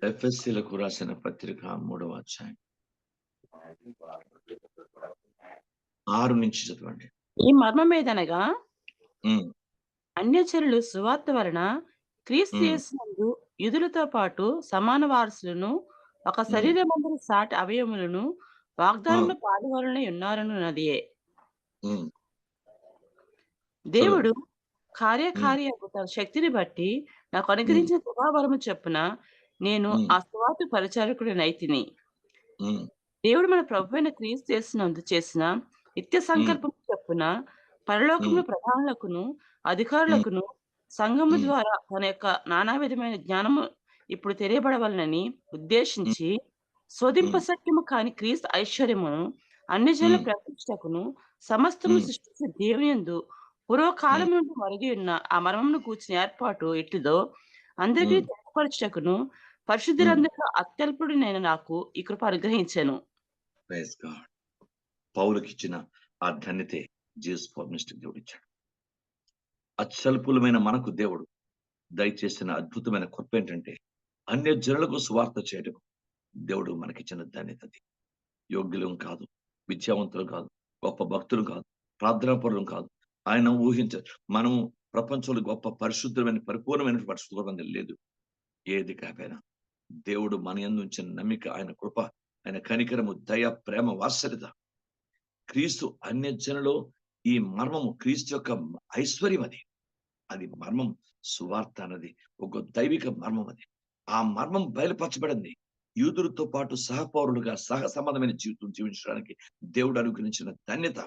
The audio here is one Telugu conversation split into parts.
ఎఫెసీలకు రాసిన పత్రిక 3వ అధ్యాయం 6 నుంచి చదవండి. ఈ మర్మమేదనగా హ్మ్. అన్యజనులు సువార్త వలన క్రీస్తు హ్మ్. యేసునందు యూదులతో పాటు సమాన వారసులను, ఒక హ్మ్. శరీరమందరి సాటి అవయవములను ఆ! వాగ్దానంలో పాలువారులై ఉన్నారనున్నదియే. హ్మ్. చదవండి. దేవుడు హ్మ్. కార్యకార్యకు తన శక్తిని బట్టి నాకు హ్మ్. అనుగ్రహించిన కృపావరము చొప్పున నేను హ్మ్. ఆ సువార్త పరిచారకుడినైతిని. హ్మ్. దేవుడు మన ప్రభువైన క్రీస్తు యేసునందు చేసిన నిత్య హ్మ్. సంకల్పం చొప్పున హ్మ్. పరలోకములో ప్రధానులకును, హ్మ్. అధికారులకును సంఘము హ్మ్. ద్వారా తన యొక్క నానా విధమైన జ్ఞానము ఇప్పుడు తెలియబడవలనని హ్మ్. ఉద్దేశించి, శోధింప హ్మ్. శక్యము కాని క్రీస్తు ఐశ్వర్యమును అన్ని జనుల హ్మ్. ప్రకటించుటకును, సమస్తము హ్మ్. సృష్టించిన దేవునియందు పూర్వకాలం నుండి మరుగి ఉన్న ఆ మర్మమును గూర్చిన ఏర్పాటు ఎట్టిదో అందరికీ హ్మ్. తెలియపరచుటకును, హ్మ్. పరిశుద్ధులందరిలో అత్యల్పుడినైన నాకు ఈ కృప అనుగ్రహించెను. Praise God. పౌలుకిచ్చిన ఆ ధన్యతే జీసస్ పౌర్ణమిస్టిక్ దేవుడిచ్చాడు. అత్యల్పులమైన మనకు దేవుడు దయచేసిన అద్భుతమైన కృప ఏంటంటే, అన్యజనులకు సువార్త చేయడం దేవుడు మనకిచ్చిన ధన్యతది. యోగ్యులం కాదు, విద్యావంతులం కాదు, గొప్ప భక్తులు కాదు, ప్రార్థనాపరులం కాదు. ఆయన మనము ప్రపంచంలో గొప్ప పరిశుద్ధమైన, పరిపూర్ణమైన పరిశుద్ధం లేదు. ఏది కాకపోయినా దేవుడు మన యందు ఉంచిన నమ్మిక, ఆయన కృప, ఆయన కనికరము, దయ, ప్రేమ, వాత్సల్యత, క్రీస్తు అన్యజనులో ఈ మర్మము, క్రీస్తు యొక్క ఐశ్వర్యం అది. అది మర్మం. సువార్త అన్నది ఒక దైవిక మర్మం అది. ఆ మర్మం బయలుపరచబడింది. యూదులతో పాటు సహపౌరులుగా, సహ సంబంధమైన జీవితం జీవించడానికి దేవుడు అనుగ్రహించిన ధన్యత.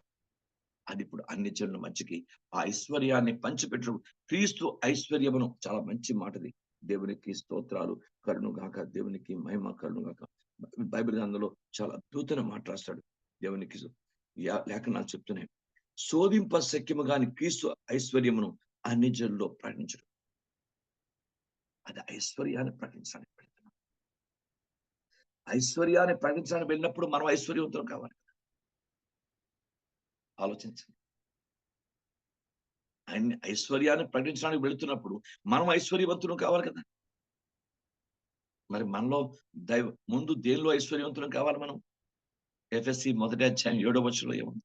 అది ఇప్పుడు అన్ని జనుల మధ్యకి ఆ ఐశ్వర్యాన్ని పంచిపెట్టడం. క్రీస్తు ఐశ్వర్యమును, చాలా మంచి మాటది. దేవునికి స్తోత్రాలు కలుగునుగాక, దేవునికి మహిమ కలుగునుగాక. బైబిల్ గ్రంథంలో చాలా అద్భుతమైన మాట రాస్తాడు. దేవునికి లేఖనాలు చెప్తున్నాయి. శోధింప శక్యము గాని క్రీస్తు ఐశ్వర్యమును అన్ని జనుల్లో ప్రకటించడం. అది ఐశ్వర్యాన్ని ప్రకటించడానికి వెళ్తున్నాం. ఐశ్వర్యాన్ని ప్రకటించడానికి వెళ్ళినప్పుడు మనం ఐశ్వర్యవంతులు కావాలి. ఆలోచించండి. ఆయన ఐశ్వర్యాన్ని ప్రకటించడానికి వెళుతున్నప్పుడు మనం ఐశ్వర్యవంతులు కావాలి కదా. మరి మనలో ముందు దేనిలో ఐశ్వర్యవంతులు కావాలి మనం? ఎఫ్ఎస్సి 1వ అధ్యాయం 7వ వచనంలో ఏముంది?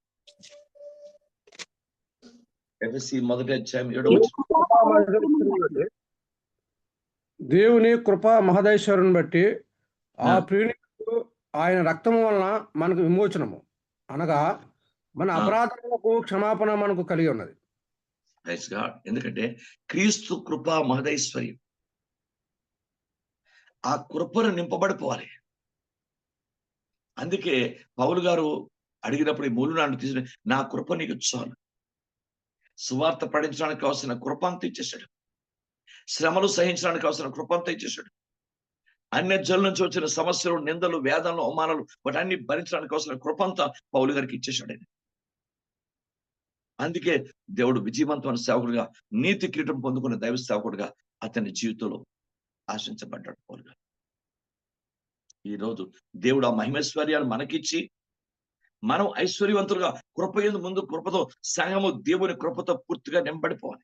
ఎఫ్ఎస్సి 1వ అధ్యాయం 7వ వచనం. కృపా మహదైశ్వర్యం బట్టి దేవుని కృపా మహదైశ్వర్యం బట్టి ఆ ప్రియునికి ఆయన రక్తము వలన మనకు విమోచనము అనగా మన అపరాధములకు క్షమాపణ మనకు కలిగి ఉన్నది. Praise God. ఎందుకంటే క్రీస్తు కృపా మహదైశ్వర్యం. ఆ కృపను నింపబడిపోవాలి. అందుకే పౌలు గారు అడిగినప్పుడు ఈ మూలునాడు తీసుకుని, నా కృప నీకు చాలు. సువార్త ప్రకటించడానికి కావాల్సిన కృప అంతా ఇచ్చేశాడు. శ్రమలు సహించడానికి కావాల్సిన కృప అంతా ఇచ్చేశాడు. అన్య జనుల నుంచి వచ్చిన సమస్యలు, నిందలు, వేదనలు, అవమానాలు వాటన్ని భరించడానికి కావాల్సిన కృప అంతా పౌలు గారికి ఇచ్చేశాడు ఆయన. అందుకే దేవుడు విజయవంతమైన సేవకుడిగా, నీతి కిరీటం పొందుకున్న దైవ సేవకుడిగా అతని జీవితంలో ఆశించబడ్డాడు పౌలు గారు. ఈ రోజు దేవుడు ఆ మహిమైశ్వర్యాన్ని మనకిచ్చి మనం ఐశ్వర్యవంతులుగా కృప ముందు కృపతో సంఘము దేవుని కృపతో పూర్తిగా నింబడిపోవాలి.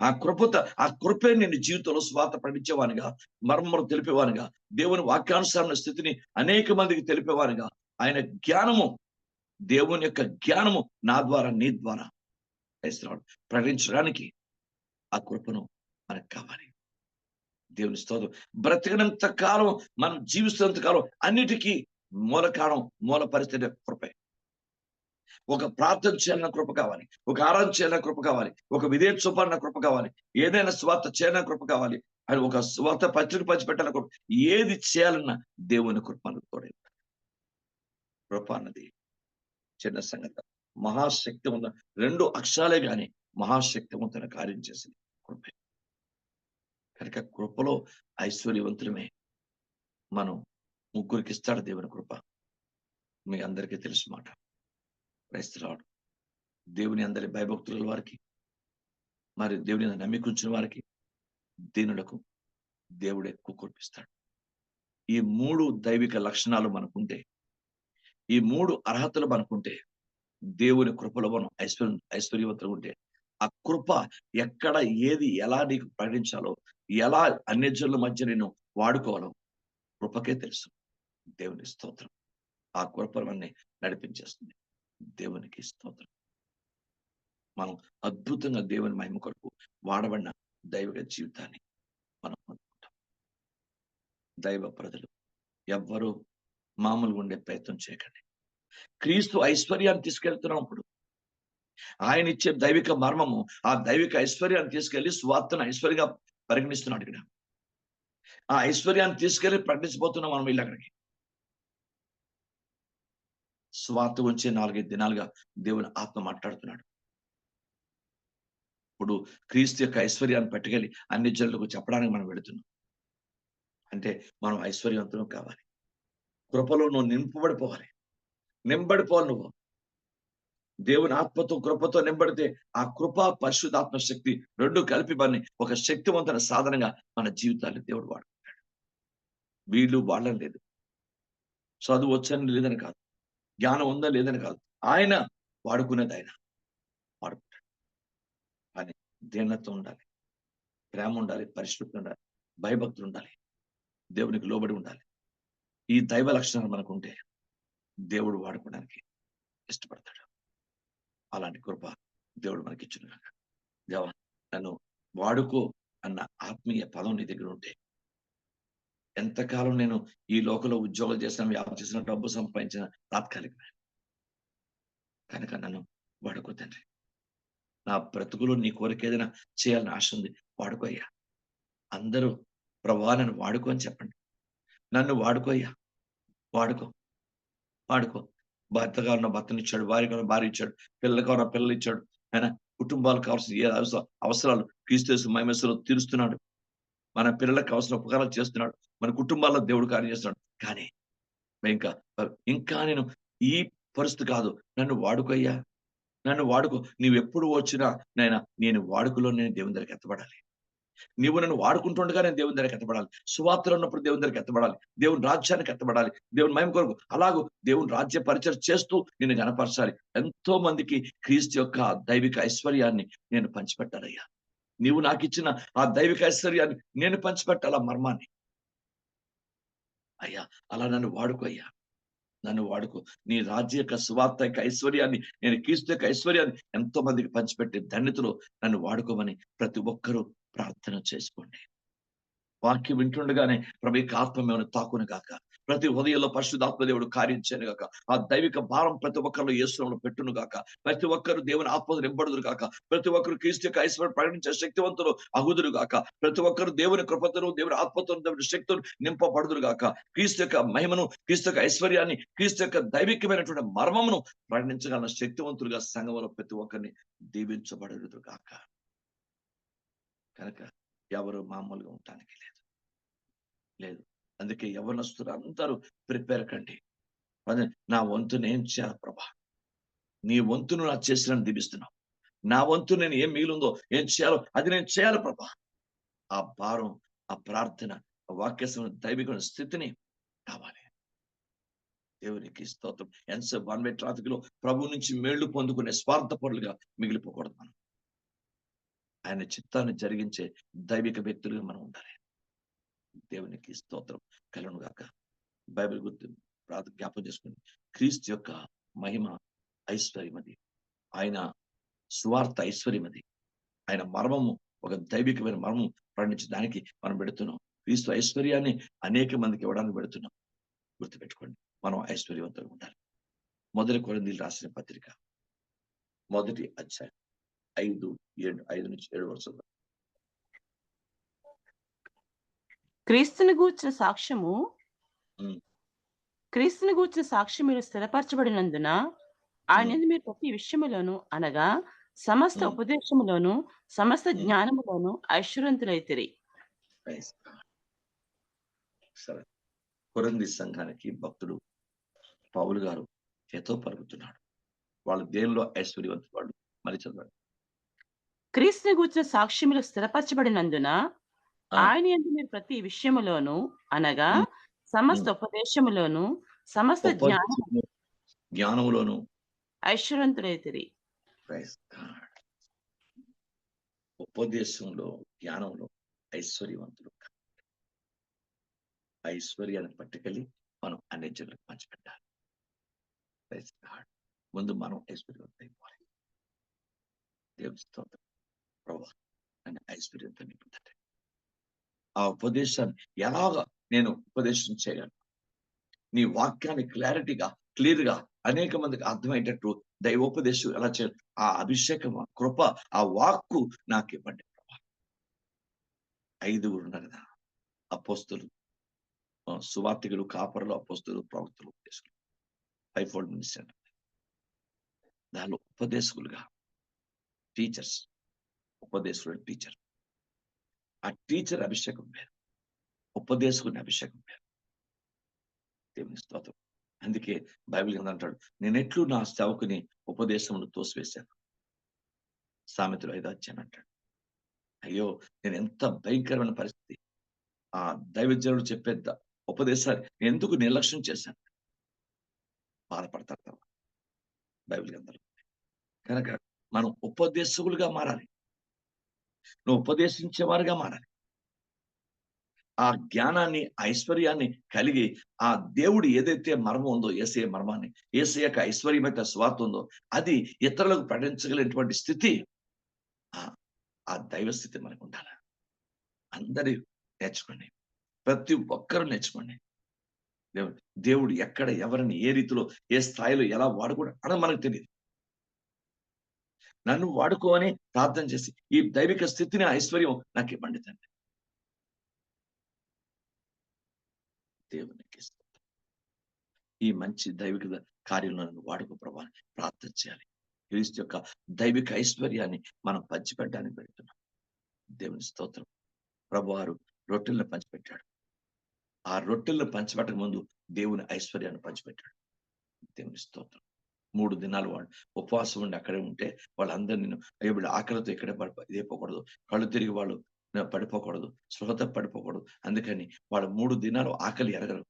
ఆ కృపే నిన్ను జీవితంలో స్వార్థ ప్రకటించేవానిగా, మర్మములు తెలిపేవానిగా, దేవుని వాక్యానుసారమైన స్థితిని అనేక మందికి తెలిపేవానిగా, ఆయన జ్ఞానము, దేవుని యొక్క జ్ఞానము నా ద్వారా, నీ ద్వారా ప్రకటించడానికి ఆ కృపను మనకు కావాలి. దేవుని స్తోత్రం. బ్రతికినంత కాలం, మనం జీవిస్తున్నంత కాలం అన్నిటికీ మూల కారణం, మూల పరిస్థితి కృపే. ఒక ప్రార్థన చేయాలన్న కృప కావాలి, ఒక ఆరాధన చేయాలన్న కృప కావాలి, ఒక విధేయత చూపాలన్న కృప కావాలి, ఏదైనా స్వార్థ చేయాలన్న కృప కావాలి, అని ఒక స్వార్థ పత్రిక పంచిపెట్టాలన్న కృప, ఏది చేయాలన్నా దేవుని కృప మనకు తోడే. కృప అన్నది చిన్న సంగతి. మహాశక్తి ఉన్న 2 అక్షరాలే గాని మహాశక్తివంతమైన కార్యం చేసింది కృపే. కనుక కృపలో ఐశ్వర్యవంతులమే. మనం ముగ్గురికి ఇస్తాడు దేవుని కృప. మీ అందరికీ తెలుసు మాట. క్రైస్తవుడు దేవుని అందరి భయభక్తుల వారికి, మరి దేవుని నమ్మికుంచిన వారికి, దీనులకు దేవుడు ఎక్కువ కురిపిస్తాడు. ఈ 3 దైవిక లక్షణాలు మనకుంటే, ఈ 3 అర్హతలు మనకుంటే, దేవుని కృపలో మనం ఐశ్వర్యవంతులు ఉంటే, ఆ కృప ఎక్కడ ఏది ఎలా నీకు ప్రకటించాలో, ఎలా అన్యజనుల మధ్య నేను వాడుకోవాలో కృపకే తెలుసు. దేవుని స్తోత్రం. ఆ కృప మనల్ని నడిపించేస్తుంది. దేవునికి స్తోత్రం. మనం అద్భుతంగా దేవుని మహిమ కొరకు వాడబడిన దైవిక జీవితాన్ని మనం పొందుకుంటాం. దైవ ప్రజలు ఎవ్వరూ మామూలుగా ఉండే ప్రయత్నం చేయకండి. క్రీస్తు ఐశ్వర్యాన్ని తీసుకెళ్తున్నప్పుడు ఆయన ఇచ్చే దైవిక మర్మము, ఆ దైవిక ఐశ్వర్యాన్ని తీసుకెళ్లి సువార్తను ఐశ్వర్యంగా పరిగణిస్తున్నాడు ఇక్కడ. ఆ ఐశ్వర్యాన్ని తీసుకెళ్లి ప్రకటించబోతున్నాం మనం వీళ్ళు అక్కడికి. సువార్త వచ్చే 4-5 దినాలుగా దేవుని ఆత్మ మాట్లాడుతున్నాడు. ఇప్పుడు క్రీస్తు యొక్క ఐశ్వర్యాన్ని పట్టుకెళ్ళి అన్ని జనులకు చెప్పడానికి మనం వెళుతున్నాం. అంటే మనం ఐశ్వర్యవంతులం కావాలి. కృపలో నువ్వు నింపబడిపోవాలి. నింబడిపోవాలి నువ్వు. దేవుని ఆత్మతో కృపతో నింబడితే ఆ కృప పరిశుద్ధాత్మ శక్తి రెండు కలిపి మనని ఒక శక్తివంతమైన సాధనంగా మన జీవితాన్ని దేవుడు వాడుకుంటాడు. వీళ్ళు వాళ్ళని లేదు, చదువు వచ్చని లేదని కాదు, జ్ఞానం ఉందా లేదని కాదు, ఆయన వాడుకునేది ఆయన వాడుకుంటాడు. కానీ దీనత్వం ఉండాలి, ప్రేమ ఉండాలి, పరిశుద్ధత ఉండాలి, భయభక్తులు ఉండాలి, దేవునికి లోబడి ఉండాలి. ఈ దైవ లక్షణాలు మనకుంటే దేవుడు వాడుకోవడానికి ఇష్టపడతాడు. అలాంటి కృప దేవుడు మనకి ఇచ్చిన కాక. దేవా, నన్ను వాడుకో అన్న ఆత్మీయ పదం నీ దగ్గర ఉంటే, ఎంతకాలం నేను ఈ లోకంలో ఉద్యోగాలు చేసిన, వ్యాపారం చేసిన, డబ్బు సంపాదించిన తాత్కాలికమే, కనుక నన్ను వాడుకో తండ్రి. నా బ్రతుకులో నీ కోరిక ఏదైనా చేయాలని ఆశ ఉంది, వాడుకో అయ్యా. అందరూ ప్రభువా నన్ను వాడుకో అని చెప్పండి. నన్ను వాడుకో అయ్యా, వాడుకో, వాడుకో. భర్తగా ఉన్న భర్తనిచ్చాడు, భార్యగా ఉన్న భార్య ఇచ్చాడు, పిల్లలుగా ఉన్న పిల్లలు ఇచ్చాడు. ఆయన కుటుంబాలకు కావాల్సిన ఏ అవసరాలు క్రీస్తు మహిమలో తీరుస్తున్నాడు. మన పిల్లలకు కావాల్సిన ఉపకారాలు చేస్తున్నాడు. మన కుటుంబాల్లో దేవుడు కార్యం చేస్తున్నాడు. కానీ ఇంకా నేను ఈ పరిస్థితి కాదు, నన్ను వాడుకోయ్యా, నన్ను వాడుకో. నీవెప్పుడు వచ్చినా నేను వాడుకలో నేను దేవుని దగ్గరికి ఎత్తబడాలి. నీవు నన్ను వాడుకుంటుండగా నేను దేవుని దగ్గరికి ఎత్తబడాలి. సువార్తలో ఉన్నప్పుడు దేవుని దగ్గరికి ఎత్తబడాలి. దేవుని రాజ్యానికి ఎత్తబడాలి. దేవుని మహిమ కొరకు అలాగూ దేవుని రాజ్య పరిచయం చేస్తూ నిన్ను గణపరచాలి. ఎంతో మందికి క్రీస్తు యొక్క దైవిక ఐశ్వర్యాన్ని నేను పంచిపెట్టాలయ్యా. నీవు నాకు ఇచ్చిన ఆ దైవిక ఐశ్వర్యాన్ని నేను పంచిపెట్టాలి, ఆ మర్మాన్ని. అయ్యా, అలా నన్ను వాడుకో అయ్యా, నన్ను వాడుకో. నీ రాజ్య యొక్క సువార్త యొక్క ఐశ్వర్యాన్ని, నేను క్రీస్తు యొక్క ఐశ్వర్యాన్ని ఎంతో మందికి పంచిపెట్టే ధన్యతలో నన్ను వాడుకోమని ప్రతి ఒక్కరూ ప్రార్థన చేసుకోండి. వాక్యం వింటుండగానే ప్రభు యొక్క ఆత్మ మిమ్మల్ని తాకును గాక. ప్రతి హృదయంలో పరిశుద్ధాత్మ దేవుడు కార్యం చేయను గాక. ఆ దైవిక భారం ప్రతి ఒక్కరిలో యేసునామములో పెట్టును గాక. ప్రతి ఒక్కరు దేవుని ఆత్మతో నింపబడుదురు గాక. ప్రతి ఒక్కరు క్రీస్తు యొక్క ఐశ్వర్యం ప్రకటించే శక్తివంతులు అగుదురు గాక. ప్రతి ఒక్కరు దేవుని కృపతను, దేవుని ఆత్మతో, దేవుని శక్తులు నింపబడుదురు గాక. క్రీస్తు యొక్క మహిమను, క్రీస్తు యొక్క ఐశ్వర్యాన్ని, క్రీస్తు యొక్క దైవికమైనటువంటి మర్మమును ప్రకటించగల శక్తివంతులుగా సంఘంలో ప్రతి ఒక్కరిని దీవించబడుదురు గాక. కనుక ఎవరు మామూలుగా ఉండటానికి లేదు. అందుకే యవ్వనస్తులు అందరూ ప్రిపేర్ కండి. నా వంతు నేను చేయాలి ప్రభా, నీ వంతును నా చేసిన దీవిస్తున్నావు. నా వంతు నేను ఏం మిగిలిందో, ఏం చేయాలో అది నేను చేయాలి ప్రభా. ఆ భారం, ఆ ప్రార్థన, ఆ వాక్య దైవిక స్థితిని కావాలి. దేవునికి స్తోత్రం. ఎంతసేపు వన్ వే ట్రాఫిక్ లో ప్రభు నుంచి మేళ్లు పొందుకునే స్వార్థపరులుగా మిగిలిపోకూడదు. మనం ఆయన చిత్తాన్ని జరిగించే దైవిక వ్యక్తులుగా మనం ఉండాలి. దేవునికి స్తోత్రం కలుగును గాక. బైబిల్ గుర్తు జ్ఞాపకం చేసుకుని, క్రీస్తు యొక్క మహిమ ఐశ్వర్యమది, ఆయన సువార్త ఐశ్వర్యమది, ఆయన మర్మము ఒక దైవికమైన మర్మం ప్రకటించడానికి మనం పెడుతున్నాం. క్రీస్తు ఐశ్వర్యాన్ని అనేక మందికి ఇవ్వడానికి పెడుతున్నాం. గుర్తుపెట్టుకోండి, మనం ఐశ్వర్యవంతులు ఉండాలి. 1 కొరింథీయులకు రాసిన పత్రిక 1వ అధ్యాయం 5 నుంచి 7 వరకు. క్రీస్తుని గూర్చిన సాక్ష్యం మీరు స్థిరపరచబడినందున ఆయన మీరు ప్రతి విషయములోను, అనగా సమస్త ఉపదేశములోను, సమస్త జ్ఞానములోను ఐశ్వర్యవంతులైతిరి. కొరింథీ సంఘానికి భక్తుడు పౌలు గారు చేతో పలుకుతున్నాడు. వాళ్ళు దేనిలో ఐశ్వర్యవంతులు? వాళ్ళు మరి చదవండి. క్రీస్తుని గూర్చిన సాక్ష్యములు స్థిరపరచబడినందున ఆయన యందు మీరు ప్రతి విషయములోను, అనగా సమస్త ఉపదేశములోను, సమస్త జ్ఞానములోను ఐశ్వర్యవంతులైతిరి. ఉపదేశంలో, జ్ఞానంలో ఐశ్వర్యవంతులు ఐశ్వర్యాన్ని పట్టుకెళ్ళి మనం అన్ని జనులకు పంచిపెట్టాలి. Praise God. ముందు మనం ఐశ్వర్యవంతులు అయిపోవాలి. దేవుని స్తోత్రం. ప్రభువా నన్ను ఐశ్వర్యంతో నింపుతాడు. ఆ ఉపదేశాన్ని ఎలాగా నేను ఉపదేశం చేయగలను? నీ వాక్యాన్ని క్లియర్గా అనేక మందికి అర్థమయ్యేటట్టు దైవోపదేశం ఎలా చేయాలి? ఆ అభిషేకం, ఆ కృప, ఆ వాక్కు నాకు ఇవ్వండి ప్రభా. 5 ఉన్నారు కదా అపోస్తులు, సువార్తికులు, కాపరులు, అపోస్తులు, ప్రవక్తలు, ఉపదేశకులు. 5 మినిస్ట్రీ. దానిలో ఉపదేశకులుగా టీచర్స్, ఉపదేశకుడు టీచర్. ఆ టీచర్ అభిషేకం వేరు, ఉపదేశకుని అభిషేకం వేరు. దేవుని స్తోత్రం. అందుకే బైబిల్ అంటాడు, నేనెట్లు నా సేవకుని ఉపదేశమును తోసివేశాను. సామెతలు 5 అంటాడు. అయ్యో, నేను ఎంత భయంకరమైన పరిస్థితి, ఆ దైవజనుడు చెప్పే ఉపదేశాన్ని ఎందుకు నిర్లక్ష్యం చేశాను? బాధపడతారు బైబిల్ గ్రంథంలో. కనుక మనం ఉపదేశకులుగా మారాలి, నువ్వు ఉపదేశించేవారుగా మారాలి. ఆ జ్ఞానాన్ని, ఐశ్వర్యాన్ని కలిగి ఆ దేవుడు ఏదైతే మర్మం ఉందో, యేసయ్య మర్మాన్ని, యేసయ్య యొక్క ఐశ్వర్యమైన స్వార్థ ఉందో అది ఇతరులకు ప్రకటించగలిగినటువంటి స్థితి, ఆ దైవ స్థితి మనకు ఉండాలి. అందరూ నేర్చుకోండి, ప్రతి ఒక్కరూ నేర్చుకోండి. దేవుడు ఎక్కడ ఎవరిని ఏ రీతిలో ఏ స్థాయిలో ఎలా వాడుకోవడం అని మనకు తెలియదు. నన్ను వాడుకోని ప్రార్థన చేసి ఈ దైవిక స్థితిని, ఐశ్వర్యం నాకు ఇవ్వండి తండ్రి. దేవునికి ఈ మంచి దైవిక కార్యంలో నన్ను వాడుకో ప్రభా ప్రార్థన చేయాలి. క్రీస్తు యొక్క దైవిక ఐశ్వర్యాన్ని మనం పంచిపెట్టడానికి పెడుతున్నాం. దేవుని స్తోత్రం. ప్రభువారు రొట్టెలను పంచిపెట్టాడు. ఆ రొట్టెలను పంచిపెట్టక ముందు దేవుని ఐశ్వర్యాన్ని పంచిపెట్టాడు. దేవుని స్తోత్రం. 3 దినాలు వాళ్ళు ఉపవాసం ఉండి అక్కడే ఉంటే వాళ్ళందరినీ వీళ్ళు ఆకలితో ఇక్కడే ఇదైపోకూడదు, కళ్ళు తిరిగి వాళ్ళు పడిపోకూడదు, స్పృహత పడిపోకూడదు. అందుకని వాళ్ళు 3 దినాలు ఆకలి ఎరగరు.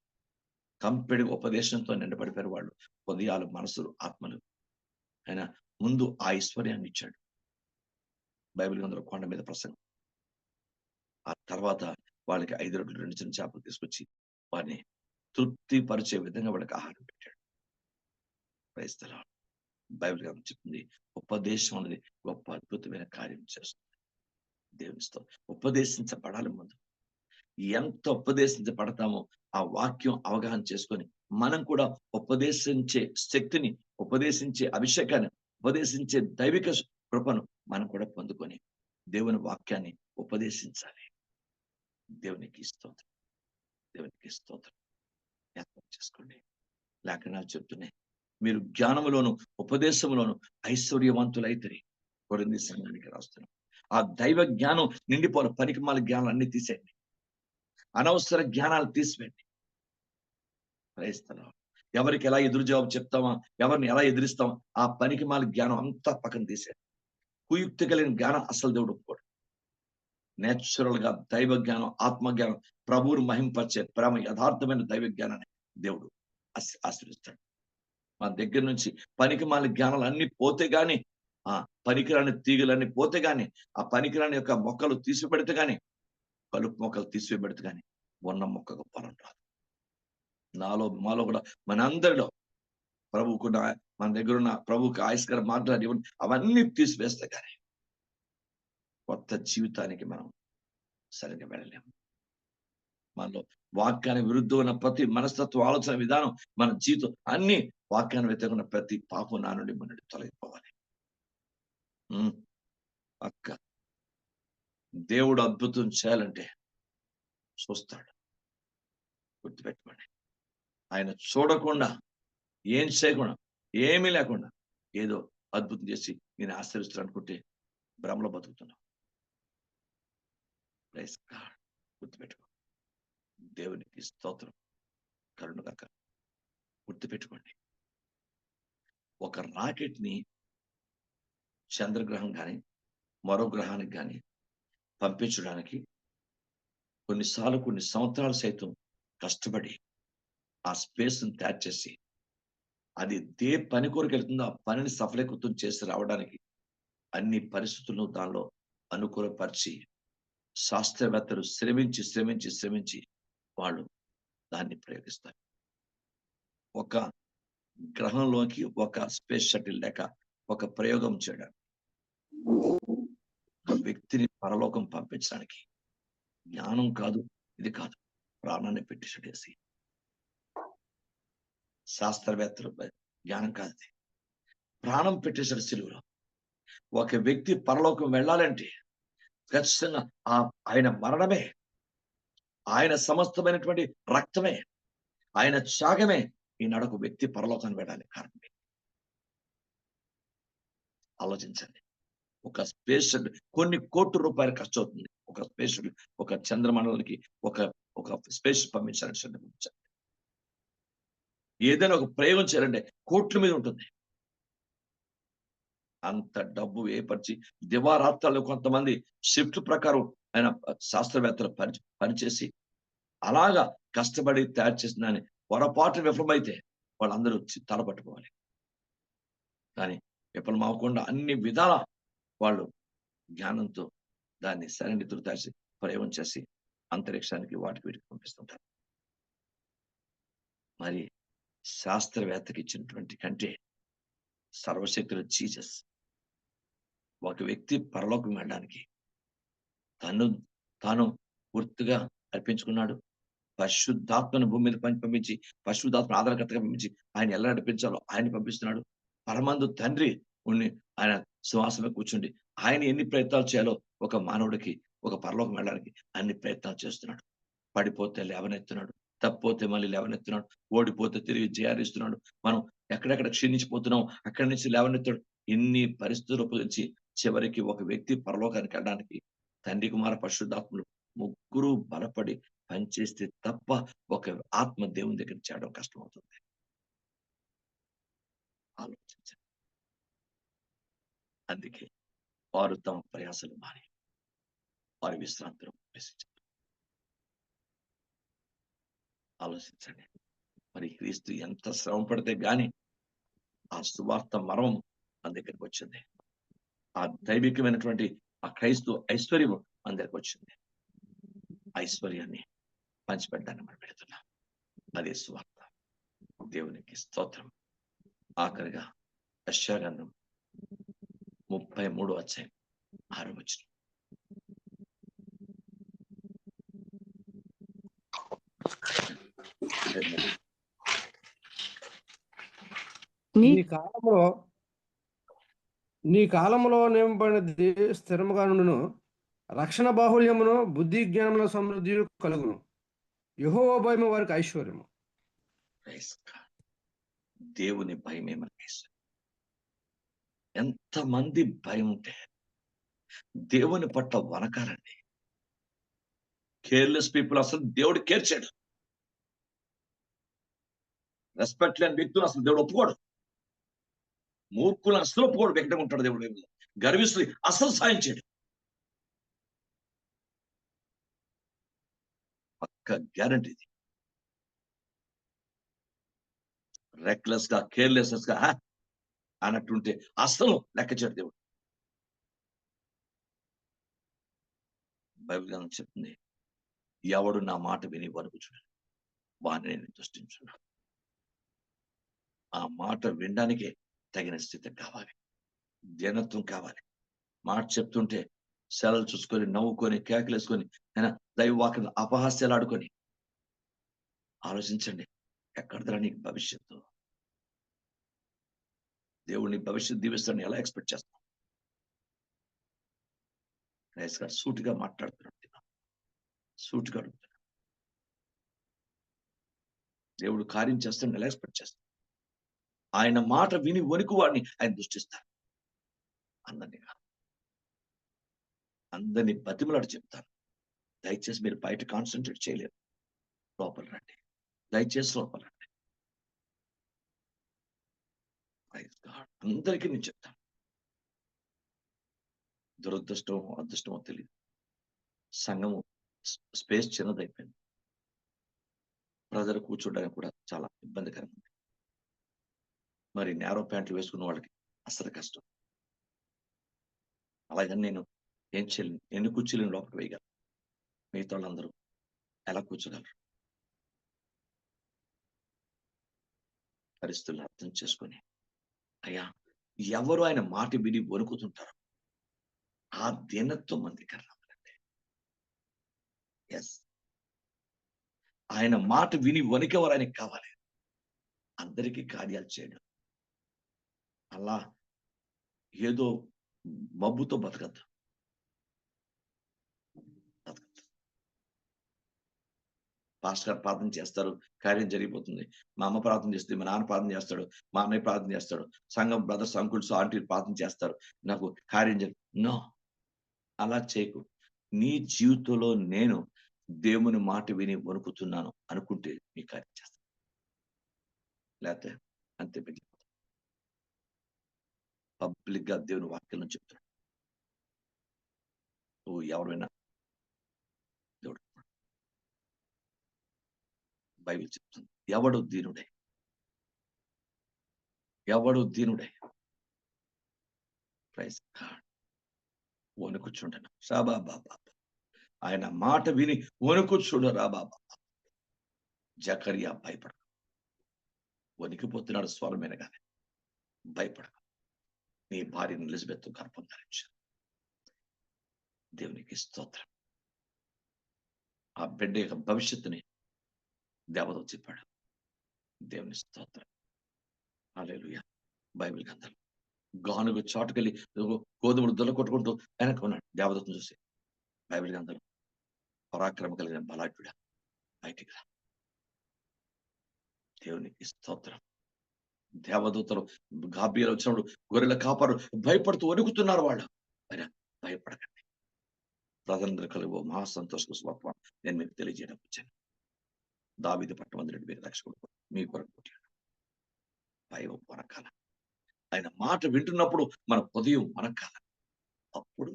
కంపెడి ఉపదేశంతో నిండబడిపోయారు వాళ్ళు, హృదయాలు, మనసులు, ఆత్మలు. ఆయన ముందు ఆ ఐశ్వర్యాన్ని ఇచ్చాడు. బైబిల్ గ్రంథంలో కొండ మీద ప్రసంగం. ఆ తర్వాత వాళ్ళకి 5 రొట్టెలు 2 చిన్న చేపలు తీసుకొచ్చి వారిని తృప్తి పరిచే విధంగా వాళ్ళకి ఆహారం పెట్టాడు. క్రైస్తవ బైబిల్ గ్రంథం చెప్తుంది, ఉపదేశం అనేది గొప్ప అద్భుతమైన కార్యం చేస్తుంది. దేవునితో ఉపదేశించబడాలి. ముందు ఎంత ఉపదేశించబడతామో ఆ వాక్యం అవగాహన చేసుకొని మనం కూడా ఉపదేశించే శక్తిని, ఉపదేశించే అభిషేకాన్ని, ఉపదేశించే దైవిక కృపను మనం కూడా పొందుకొని దేవుని వాక్యాన్ని ఉపదేశించాలి. దేవునికి స్తోత్రం. దేవునికి స్తోత్రం. జ్ఞాపకం చేసుకోండి. లేఖనాలు చెప్తున్నాయి, మీరు జ్ఞానములోను ఉపదేశములోను ఐశ్వర్యవంతులైతే. కొరింథీ సంఘానికి రాస్తున్నాం. ఆ దైవ జ్ఞానం నిండిపోవాలి. పనికిమాల జ్ఞానాలు అన్ని తీసేయండి, అనవసర జ్ఞానాలు తీసివేయండి. క్రైస్తవం ఎవరికి ఎలా ఎదురు జవాబు చెప్తామా, ఎవరిని ఎలా ఎదిరిస్తామా, ఆ పనికిమాల జ్ఞానం అంతా పక్కన తీసేయండి. కుయుక్తి కలిగిన జ్ఞానం అసలు దేవుడు ఒప్పుకోడు. నేచురల్ గా దైవ జ్ఞానం, ఆత్మజ్ఞానం, ప్రభువును మహింపరిచే ప్రేమ, యథార్థమైన దైవ జ్ఞానాన్ని దేవుడు ఆశ్రయిస్తాడు. మా దగ్గర నుంచి పనికిమాల జ్ఞానాలు అన్ని పోతే గాని, ఆ పనికిరాని తీగలన్నీ పోతే గాని, ఆ పనికిరాని యొక్క మొక్కలు తీసిపెడితే గాని, కలుపు మొక్కలు తీసివేయబడితే గాని ఉన్న మొక్కకు ఫలం రాదు. నాలో మాలో కూడా మనందరిలో ప్రభువుకున్న, మన దగ్గర ఉన్న ప్రభువుకి ఆయుష్కర మాట్లాడి అవన్నీ తీసివేస్తే గాని కొత్త జీవితానికి మనం సరిగ్గా వెళ్ళలేము. మనలో వాక్యానికి విరుద్ధమైన ప్రతి మనస్తత్వ, ఆలోచన విధానం, మన జీవితం అన్ని వాక్యాన్ని వ్యతిరేకమైన ప్రతి పాపం నా నుండి మన నుండి తొలగిపోవాలి. పక్క దేవుడు అద్భుతం చేయాలంటే చూస్తాడు. గుర్తుపెట్టుకోండి, ఆయన చూడకుండా, ఏం చేయకుండా, ఏమీ లేకుండా ఏదో అద్భుతం చేసి నేను ఆశ్రయిస్తాను అనుకుంటే భ్రమలో బతుకుతున్నావు. గుర్తుపెట్టుకో. దేవునికి స్తోత్రం కరుణగాక. గుర్తుపెట్టుకోండి, ఒక రాకెట్ ని చంద్రగ్రహం కానీ మరో గ్రహానికి కానీ పంపించడానికి కొన్నిసార్లు కొన్ని సంవత్సరాలు సైతం కష్టపడి ఆ స్పేస్ ని తయారు చేసి అది పని కొరకు వెళ్తుందో ఆ పనిని సఫలీకృతం చేసి రావడానికి అన్ని పరిస్థితులను దానిలో అనుకూలపరిచి శాస్త్రవేత్తలు శ్రమించి వాళ్ళు దాన్ని ప్రయోగిస్తారు. ఒక గ్రహంలోకి ఒక స్పేస్ షటిల్ లేక ఒక ప్రయోగం చేయడానికి, ఒక వ్యక్తిని పరలోకం పంపించడానికి జ్ఞానం కాదు, ఇది కాదు, ప్రాణాన్ని పెట్టి చెడేసి శాస్త్రవేత్తలు జ్ఞానం కాదు, ప్రాణం పెట్టేశాడు సిలువలో. ఒక వ్యక్తి పరలోకం వెళ్ళాలంటే ఖచ్చితంగా ఆయన మరణమే, ఆయన సమస్తమైనటువంటి రక్తమే, ఆయన త్యాగమే ఈనాడు ఒక వ్యక్తి పరలోకాన్ని వెళ్ళడానికి కారణమే. ఆలోచించండి. ఒక స్పేస్ కొన్ని కోట్ల రూపాయలు ఖర్చు అవుతుంది. ఒక స్పేస్ ఒక చంద్రమండలానికి ఒక ఒక స్పేస్ పంపించాలంటే ఏదైనా ఒక ప్రయోగం చేయాలంటే కోట్ల మీద ఉంటుంది. అంత డబ్బు ఏర్పరిచి దివారాత్రాలు కొంతమంది షిఫ్ట్ ప్రకారం ఆయన శాస్త్రవేత్తలు పనిచేసి అలాగా కష్టపడి తయారు చేసిన పొరపాటు విఫలమైతే వాళ్ళందరూ తలపట్టుకోవాలి. కానీ విఫలమవకుండా అన్ని విధాల వాళ్ళు జ్ఞానంతో దాన్ని సరైన తయారు ప్రయోగం చేసి అంతరిక్షానికి వాటికి వీటికి పంపిస్తుంటారు. మరి శాస్త్రవేత్తకి ఇచ్చినటువంటి కంటే సర్వశక్తుల జీసస్ ఒక వ్యక్తి పరలోకం వెళ్ళడానికి తాను పూర్తిగా అర్పించుకున్నాడు. పరిశుద్ధాత్మను భూమి మీద పంపించి పరిశుద్ధాత్మ ఆధారకర్తగా పంపించి ఆయన ఎలా నడిపించాలో ఆయన పంపిస్తున్నాడు. పరమందు తండ్రి ఉండి ఆయన సింహాసనం కూర్చుండి ఆయన ఎన్ని ప్రయత్నాలు చేయాలో ఒక మానవుడికి ఒక పరలోకం వెళ్ళడానికి అన్ని ప్రయత్నాలు చేస్తున్నాడు. పడిపోతే లేవనెత్తున్నాడు, తప్పిపోతే మళ్ళీ లేవనెత్తున్నాడు, ఓడిపోతే తిరిగి జయారిస్తున్నాడు. మనం ఎక్కడెక్కడ క్షీణించిపోతున్నాం అక్కడి నుంచి లేవనెత్తాడు. ఇన్ని పరిస్థితులు ఉపయోగించి చివరికి ఒక వ్యక్తి పరలోకానికి వెళ్ళడానికి తండ్రి కుమార పరిశుద్ధాత్ములు ముగ్గురు బలపడి పనిచేస్తే తప్ప ఒక ఆత్మ దేవుని దగ్గర చేయడం కష్టమవుతుంది. ఆలోచించండి. అందుకే వారు తమ ప్రయాసాలు మాని వారి విశ్రాంతిలో ప్రవేశించారు. ఆలోచించండి. మరి క్రీస్తు ఎంత శ్రమ పడితే గాని ఆ సువార్త మర్మం మన దగ్గరికి వచ్చింది. ఆ దైవికమైనటువంటి ఆ క్రైస్తు ఐశ్వర్యం మన దగ్గరికి వచ్చింది. ఐశ్వర్యాన్ని పంచిపెట్టడానికి మనం పెడుతున్నాం. అదే సువార్త. దేవునికి స్తోత్రం. ఆఖరిగా యెషయా గ్రంథం 33వ అధ్యాయం 6వ వచనం. నీ కాలంలో నియమబడినది స్థిరముగా నుండును, రక్షణ బాహుళ్యమును బుద్ధి జ్ఞానముల సమృద్ధి కలుగును, యెహోవా భయము వారికి ఐశ్వర్యము. దేవుని భయమే మనకి ఐశ్వర్యం. ఎంతమంది భయం ఉంటే దేవుని పట్ల వనకాలండి. కేర్లెస్ పీపుల్ అసలు దేవుడు కేర్ చేయడు. రెస్పెక్ట్ లేని వ్యక్తులు అసలు దేవుడు ఒప్పుకోడు. మూర్ఖులు అసలు ఒప్పుకోడు. వ్యక్తిగా ఉంటాడు దేవుడు. గర్విస్తులు అసలు సాయం చేయడు. పక్క గ్యారంటీ ఇది. రెక్లెస్ గా కేర్లెస్ గా అన్నట్టుంటే అసలు లెక్క చేయడు దేవుడు. బైబిల్ గ్రంథం చెప్తుంది, ఎవడు నా మాట విని వణుకుచున్నాడు వాడిని నేను దృష్టించున్నాను. ఆ మాట వినడానికే తగిన స్థితి కావాలి, ధ్యానత్వం కావాలి. మాట చెప్తుంటే సెలవులు చూసుకొని నవ్వుకొని కేకలేసుకొని దైవవాక్యం అపహాస్యాలు ఆడుకొని ఆలోచించండి. ఎక్కడదా నీకు భవిష్యత్తు? దేవుడిని భవిష్యత్తు దీవిస్తాడని ఎలా ఎక్స్పెక్ట్ చేస్తాం? రైస్ గారు సూటిగా మాట్లాడుతున్నాడు. సూటిగా అడుగుతున్నాడు. దేవుడు కార్యం చేస్తాడని ఎలా ఎక్స్పెక్ట్ చేస్తాం? ఆయన మాట విని వణుకు వాడిని ఆయన దృష్టిస్తారు. అందరినీ బతిమలాడు చెప్తాను, దయచేసి మీరు బయట కాన్సన్ట్రేట్ చేయలేరు, లోపల రండి, దయచేసి లోపల రండి. అందరికీ నేను చెప్తాను. దురదృష్టం అదృష్టమో తెలియదు, సంఘము స్పేస్ చిన్నదైపోయింది. ప్రజలు కూర్చోడానికి కూడా చాలా ఇబ్బందికరంగా ఉంది. మరి నేరో ప్యాంట్లు వేసుకున్న వాళ్ళకి అసలు కష్టం. అలాగని నేను ఏం చెల్లి ఎన్ని కుర్చీలను లోపలికి వేయగలరు? మిగతా వాళ్ళందరూ ఎలా కూర్చోగలరు? పరిస్థితులను అర్థం చేసుకొని, అయ్యా ఎవరు ఆయన మాట విని వణుకుతుంటారో ఆ దీనత్వం మన దగ్గర రావాలండి. ఎస్, ఆయన మాట విని వణికేవారు ఆయనకి కావాలి. అందరికీ కార్యాలు చేయడం అలా ఏదో మబ్బుతో బతకద్దు. పాస్టర్ గారు ప్రార్థన చేస్తారు, కార్యం జరిగిపోతుంది. మా అమ్మ ప్రార్థన చేస్తుంది, మా నాన్న ప్రార్థన చేస్తాడు, మా అన్నయ్య ప్రార్థన చేస్తాడు, సంఘం బ్రదర్స్, అంకుల్స్, ఆంటీలు ప్రార్థన చేస్తారు, నాకు కార్యం నో, అలా చేయకు. నీ జీవితంలో నేను దేవుని మాట విని వణుకుతున్నాను అనుకుంటే నీ కార్యం చేస్తాను. లేకపోతే అంతే మిగిలిపోతుంది. పబ్లిక్ గా దేవుని వాక్యం చెప్తున్నాడు. నువ్వు ఎవరైనా దేవుడు బైబిల్ చెప్తుంది, ఎవడు దీనుడే, ఎవడు దీనుడే. Praise God. వణుకుచుండను షాబా బాబా, ఆయన మాట విని వణుకుచుండరా బాబా. జకరియా భయపడక, వణికిపోతున్నాడు స్వరమైన కానీ భయపడక. నీ భార్యను ఎలిజబెత్ గర్భం ధరించారు. దేవునికి స్తోత్రం. ఆ బిడ్డ యొక్క భవిష్యత్తుని దేవదూత చెప్పాడు. దేవుని స్తోత్రం. హల్లెలూయా. బైబిల్ గ్రంథాలు గానుగ చాటుకెళ్ళి గోధుమలు దొల్ల కొట్టుకుంటూ వెనక ఉన్నాడు. దేవదూతను చూసి బైబిల్ గ్రంథాలు పరాక్రమ కలిగిన బలాఢ్యుడా బయటికి రా. దేవునికి స్తోత్రం. దేవదూతలు గాబ్రియలు వచ్చినప్పుడు గొర్రెల కాపరు భయపడుతూ వణుకుతున్నారు. వాళ్ళు భయపడకండి, ప్రజలందరూ కలిగి మహా సంతోష స్వత్వం నేను మీకు తెలియజేయడం వచ్చాను. దావీదు పట్టమందుడు మీరు రక్షకుడు మీ కొరకు పుట్టాడు. భయం వనకాల. ఆయన మాట వింటున్నప్పుడు మన హృదయం వనకాల. అప్పుడు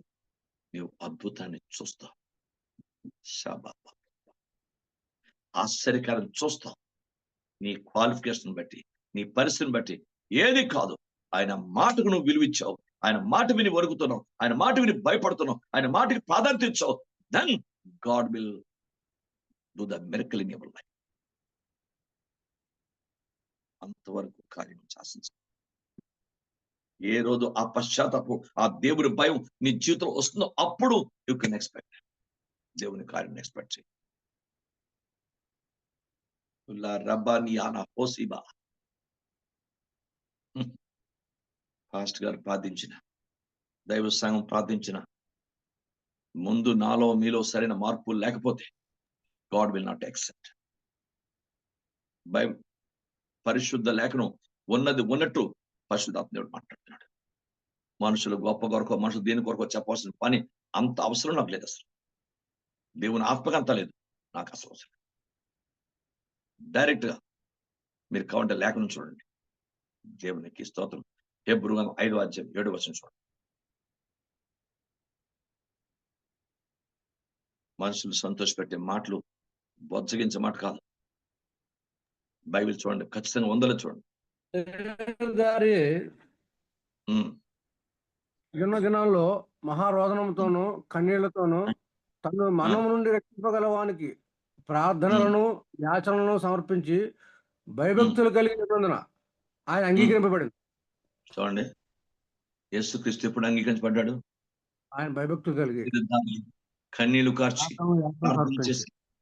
నీవు అద్భుతాన్ని చూస్తావు. షాబాబా, ఆశ్చర్యకారం చూస్తావు. నీ క్వాలిఫికేషన్ బట్టి, నీ పరిస్థితిని బట్టి ఏది కాదు. ఆయన మాటకు నువ్వు విలువిచ్చావు, ఆయన మాట విని వణుకుతున్నావు, ఆయన మాట విని భయపడుతున్నావు, ఆయన మాటకి ప్రాధాన్యత ఇచ్చావు. Then God will do the miracle in your life. అంతవరకు కార్యం శాసించు. ఏ రోజు ఆ పశ్చాత్తాపం, ఆ దేవుని భయం నీ జీవితంలో వస్తుందో అప్పుడు యూ కెన్ ఎక్స్పెక్ట్ దేవుని కార్యం ఎక్స్పెక్ట్ చేయి. పాస్టర్ గారు ప్రార్థించిన, దైవ సంఘం ప్రార్థించిన, ముందు నాలో మీలో సరైన మార్పు లేకపోతే గాడ్ విల్ నాట్ యాక్సెప్ట్. పరిశుద్ధ లేఖనం ఉన్నది ఉన్నట్టు పరిశుద్ధాత్మ దేవుడు మాట్లాడుతున్నాడు. మనుషులు గొప్ప కొరకో, మనుషులు దేని కొరకో చెప్పాల్సిన పని అంత అవసరం నాకు లేదు. అసలు దేవుని ఆత్మకంత లేదు నాకు అసలు అవసరం. డైరెక్ట్ గా మీరు కావాలంటే లేఖనం చూడండి. దేవునికి స్తోత్రం. హెబ్రీ 5:7 చూడండి. మనుషులు సంతోషపెట్టే మాటలు బొజ్జగించే మాట కాదు. బైబిల్ చూడండి, ఖచ్చితంగా 100లో చూడండి. దినాల్లో మహారోదనంతోనూ కన్నీళ్లతోనూ తను మరణం నుండి రక్షింపగలవానికి ప్రార్థనలను యాచనలను సమర్పించి భయభక్తులు కలిగిన ఆయన అంగీకరింపబడింది. చూడండి, యేసుక్రీస్తు ఎప్పుడు అంగీకరించబడ్డాడు? ఆయన భయభక్తులు కలిగి కన్నీళ్లు కార్చి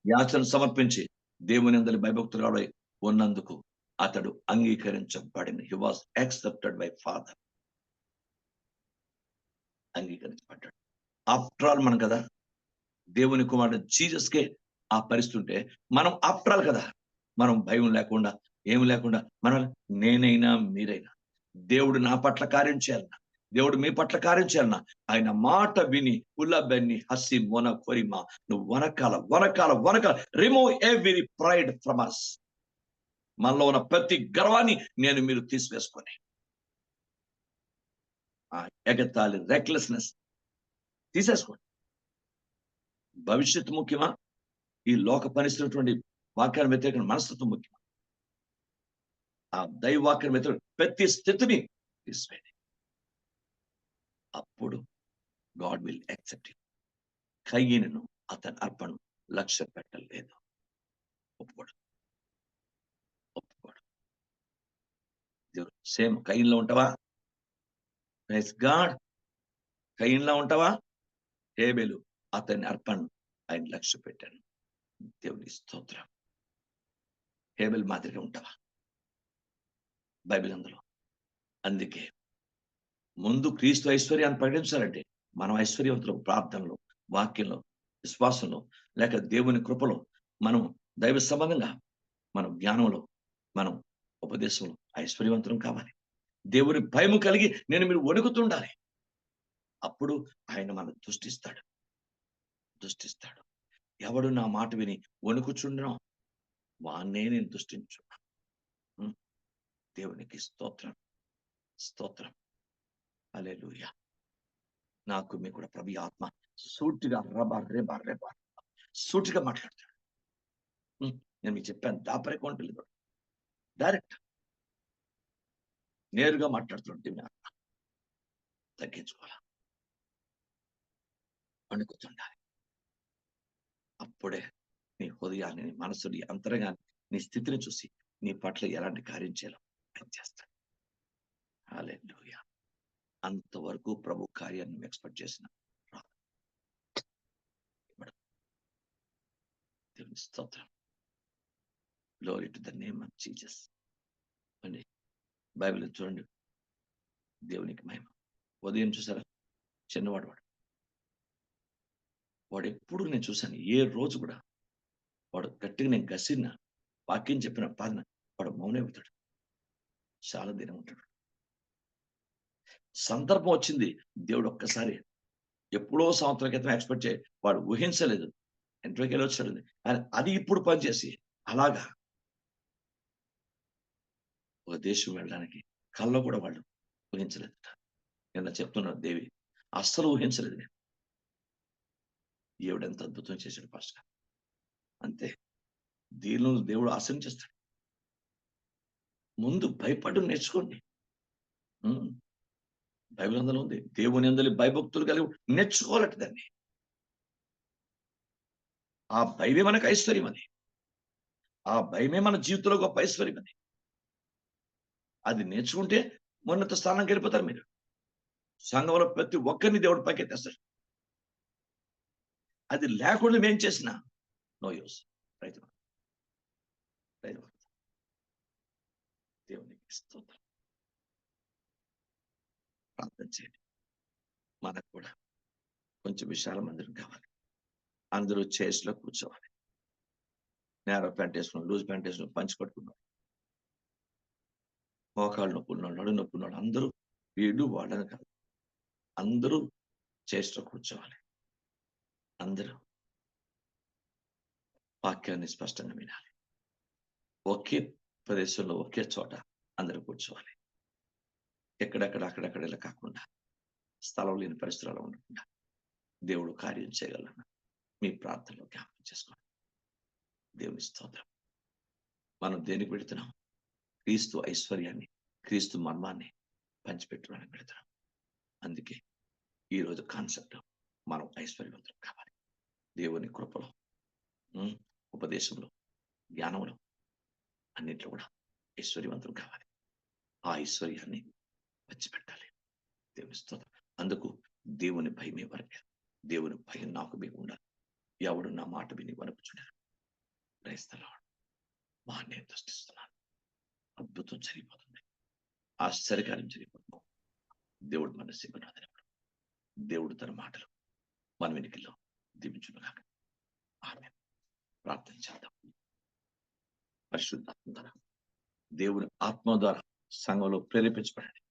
యాచన సమర్పించి దేవుని అందరి భయభక్తులు రావడై ఉన్నందుకు అతడు అంగీకరించబడింది. He was accepted by father. అంగీకరించబడ్డాడు. ఆఫ్టర్ ఆల్ మనం కదా, దేవుని కుమారుడు జీసస్ కే ఆ పరిస్థితి ఉంటే మనం ఆఫ్టర్ ఆల్ కదా, మనం భయం లేకుండా ఏమి లేకుండా మనం నేనైనా మీరైనా దేవుడు నా పట్ల కార్యం చేయాలన్నా, దేవుడు మీ పట్ల కార్యం చేయాలన్నా ఆయన మాట విని ఉల్లబెన్ని హసి మొన కొరిమా నువ్వు వనకాల వనకాల వనకాల remove every pride from us. మనలో ఉన్న ప్రతి గర్వాన్ని మీరు తీసివేసుకొని ఆ ఎగతాళి రెక్లెస్నెస్ తీసేసుకోండి. భవిష్యత్తు ముఖ్యమా, ఈ లోక పరిస్థితున్నటువంటి వాక్యాన్ని వ్యతిరేక మనస్తత్వం ముఖ్యమా? ఆ దైవవాక్యం వ్యతిరేక ప్రతి స్థితిని తీసివేయండి. అప్పుడు గాడ్ విల్ యాక్సెప్ట్ ఇట్. కయ్యను అతని అర్పణ లక్ష్య పెట్టలేదు. ఒప్పుకోడు. దేవుడు సేమ్ కయ్యన్లో ఉంటావా? Praise God. కయ్యన్లా ఉంటావా? హేబెలు అతని అర్పణ ఆయన లక్ష్య పెట్టాను. దేవుని స్తోత్రం. హేబెల్ మాదిరిగా ఉంటావా బైబిల్ అందులో? అందుకే ముందు క్రీస్తు ఐశ్వర్యాన్ని ప్రకటించాలంటే మనం ఐశ్వర్యవంతులు ప్రార్థనలో, వాక్యంలో, విశ్వాసంలో, లేక దేవుని కృపలో, మనం దైవ సంబంధంగా, మనం జ్ఞానంలో, మనం ఉపదేశంలో ఐశ్వర్యవంతులం కావాలి. దేవుని భయము కలిగి మీరు వణుకుతుండాలి. అప్పుడు ఆయన మనం దృష్టిస్తాడు. ఎవడు నా మాట విని వణుకుచుండనో వాన్నే నేను దృష్టించున్నా. దేవునికి స్తోత్రం. హల్లెలూయా. నాకు మీకు కూడా ప్రభు ఆత్మ సూటిగా సూటిగా మాట్లాడతాడు. నేను మీకు చెప్పాను, దాపరికొంటలేదు, డైరెక్ట్ నేరుగా మాట్లాడుతుంటే మీ ఆత్మ తగ్గించుకోవాలా, వణుకుతుండాలి. అప్పుడే నీ హృదయాన్ని, నీ మనసుని, అంతరంగాన్ని, నీ స్థితిని చూసి నీ పట్ల ఎలాంటి కార్యం చేయాలో ఆయన చేస్తాడు. హల్లెలూయా. అంతవరకు ప్రభు కార్యాన్ని ఎక్స్పెక్ట్ చేసిన దేవుని స్తోత్రం. Glory to the name of Jesus. అండి బైబిల్ చూడండి, దేవునికి మహిమ. ఉదయం చూసారా, చిన్నవాడు వాడు ఎప్పుడు నేను చూశాను, ఏ రోజు కూడా వాడు గట్టిగా నేను గసిన్న వాక్యం చెప్పిన పాదన వాడు మౌనవుతాడు, చాలా దినం ఉంటాడు. సందర్భం వచ్చింది, దేవుడు ఒక్కసారి ఎప్పుడో సంవత్సరాల క్రితం ఎక్స్పెక్ట్ చేయ వాడు ఊహించలేదు, ఇంట్లోకి వెళ్ళి వచ్చాడు. అది ఇప్పుడు పనిచేసి అలాగా ఒక దేశం వెళ్ళడానికి కల్లో కూడా వాళ్ళు ఊహించలేదు. నిన్న చెప్తున్నారు దేవి, అస్సలు ఊహించలేదు నేను. దేవుడు ఎంత అద్భుతం చేశాడు పాస్టర్. అంతే, దీనిలో దేవుడు ఆశించేస్తాడు. ముందు భయపడడం నేర్చుకోండి. బైబిల్ అందులో ఉంది, దేవుని అందరి భయభక్తులు కలిగి నేర్చుకోవాలట దాన్ని. ఆ భయమే మనకు ఐశ్వర్యం. అది ఆ భయమే మన జీవితంలో గొప్ప ఐశ్వర్యం. అది నేర్చుకుంటే ఉన్నత స్థానానికి వెళ్ళిపోతారు మీరు. సంఘంలో ప్రతి ఒక్కరిని దేవుడు పైకెత్తేస్తాడు. అది లేకుండా మేము చేసిన నో యూస్. రైతు దేవునికి స్తోత్రం. ప్రార్థన చేయండి. మనకు కూడా కొంచెం విశాల మందిరం కావాలి. అందరూ చైర్స్ లో కూర్చోవాలి. నేరో ప్యాంట్ వేసుకున్నాడు, లూజ్ ప్యాంట్ వేసుకున్నాడు, పంచి కట్టుకున్నాడు, మోకాళ్ళు నొప్పున్నాడు, నడు నొప్పున్నాడు, అందరూ వీడు వాళ్ళని కాదు, అందరూ చైర్స్ లో కూర్చోవాలి. అందరూ వాక్యాన్ని స్పష్టంగా వినాలి. ఒకే ప్రదేశంలో ఒకే చోట అందరూ కూర్చోవాలి. అక్కడక్కడ ఇలా కాకుండా, స్థలం లేని పరిస్థితుల్లో ఉండకుండా దేవుడు కార్యం చేయగలరు. మీ ప్రార్థనలో జ్ఞాపకం చేసుకోండి. దేవుని స్తోత్రం. మనం దేనికి పెడుతున్నాం? క్రీస్తు ఐశ్వర్యాన్ని, క్రీస్తు మర్మాన్ని పంచిపెట్టడానికి పెడుతున్నాం. అందుకే ఈరోజు కాన్సెప్ట్, మనం ఐశ్వర్యవంతులు కావాలి. దేవుని కృపలో, ఉపదేశంలో, జ్ఞానంలో, అన్నింటిలో కూడా ఐశ్వర్యవంతులు కావాలి. ఆ ఐశ్వర్యాన్ని పంచిపెట్టాలి. దేవుని స్తోత్రం. అందుకు దేవుని భయమే వరకే. దేవుని భయం నాకు మీకు ఉండాలి. ఎవడు నా మాట విని వణుకుచుండారు. క్రైస్తలాడు వాడిని దృష్టిస్తున్నాను. అద్భుతం జరిగిపోతుంది, ఆశ్చర్యకార్యం జరిగిపోతుంది. దేవుడు మన సిగ్గునాథనప్పుడు దేవుడు తన మాటలు మన వెనుకల్లో దీవించునుగాక. ఆమేన్. ప్రార్థన చేద్దాం. పరిశుద్ధాత్మ ద్వారా, దేవుని ఆత్మ ద్వారా సంఘంలో ప్రేరేపించబడండి.